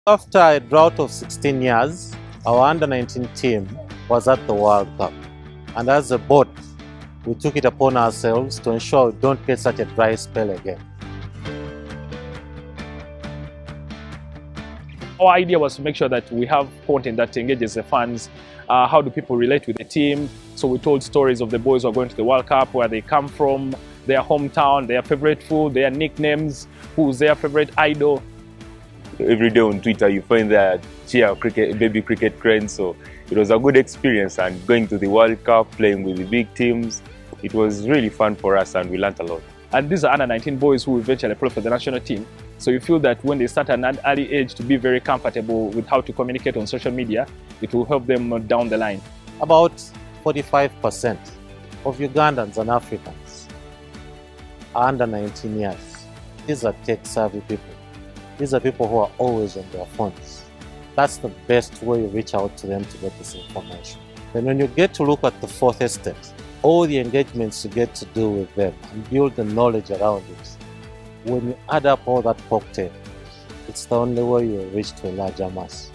After a drought of 16 years, our under-19 team was at the World Cup. And as a board, we took it upon ourselves to ensure we don't get such a dry spell again. Our idea was to make sure that we have content that engages the fans. How do people relate with the team? So we told stories of the boys who are going to the World Cup, where they come from, their hometown, their favorite food, their nicknames, who's their favorite idol. Every day on Twitter you find their baby cricket cranes, so it was a good experience, and going to the World Cup, playing with the big teams, it was really fun for us and we learnt a lot. And these are under-19 boys who eventually play for the national team. So you feel that when they start at an early age to be very comfortable with how to communicate on social media, it will help them down the line. About 45% of Ugandans and Africans are under 19 years. These are tech-savvy people. These are people who are always on their phones. That's the best way you reach out to them to get this information. Then when you get to look at the fourth estate, all the engagements you get to do with them and build the knowledge around it, when you add up all that cocktail, it's the only way you will reach to a larger mass.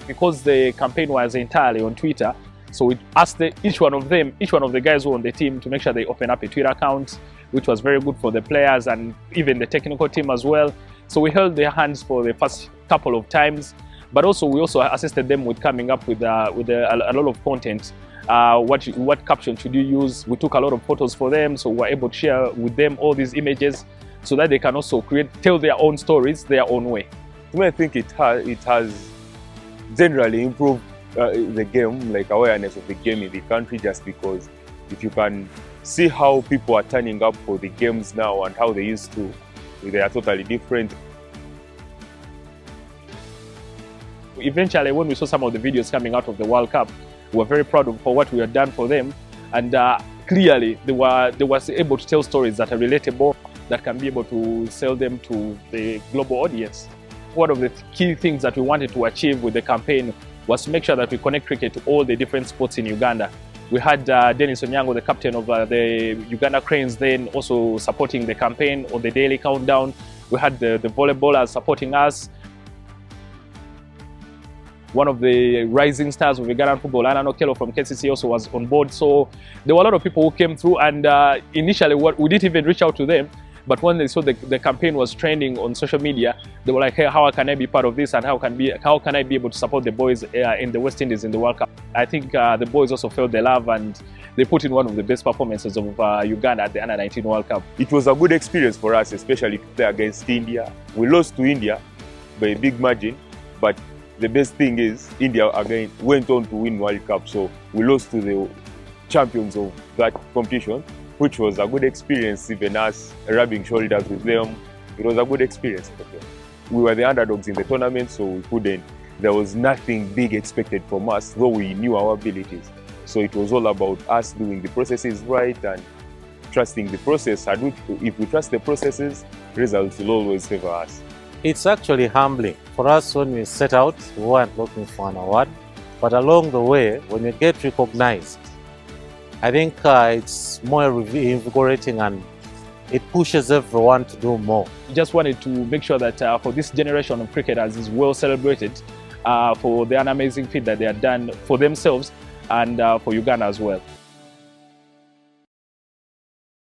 Because the campaign was entirely on Twitter, so we asked each one of the guys who were on the team, to make sure they open up a Twitter account, which was very good for the players and even the technical team as well. So we held their hands for the first couple of times, but also we assisted them with coming up with a lot of content. What caption should you use? We took a lot of photos for them, so we were able to share with them all these images so that they can also tell their own stories their own way. I think it has generally improved the game, like awareness of the game in the country, just because if you can see how people are turning up for the games now and how they used to, they are totally different. Eventually, when we saw some of the videos coming out of the World Cup, we were very proud of what we had done for them, and clearly they were able to tell stories that are relatable, that can be able to sell them to the global audience. One of the key things that we wanted to achieve with the campaign was to make sure that we connect cricket to all the different sports in Uganda. We had Dennis Onyango, the captain of the Uganda Cranes, then also supporting the campaign on the daily countdown. We had the volleyballers supporting us. One of the rising stars of Ugandan football, Anna Okello from KCC, also was on board. So there were a lot of people who came through, and initially we didn't even reach out to them. But when they saw the campaign was trending on social media, they were like, hey, how can I be part of this, and how can I be able to support the boys in the West Indies in the World Cup? I think the boys also felt the love, and they put in one of the best performances of Uganda at the Under-19 World Cup. It was a good experience for us, especially to play against India. We lost to India by a big margin, but the best thing is India again went on to win World Cup, so we lost to the champions of that competition, which was a good experience. Even us rubbing shoulders with them, it was a good experience. We were the underdogs in the tournament, so there was nothing big expected from us, though we knew our abilities. So it was all about us doing the processes right and trusting the process. And if we trust the processes, results will always favor us. It's actually humbling. For us, when we set out, we weren't looking for an award, but along the way, when you get recognized, I think it's more invigorating, and it pushes everyone to do more. We just wanted to make sure that for this generation of cricketers is well celebrated for the amazing feat that they have done for themselves and for Uganda as well.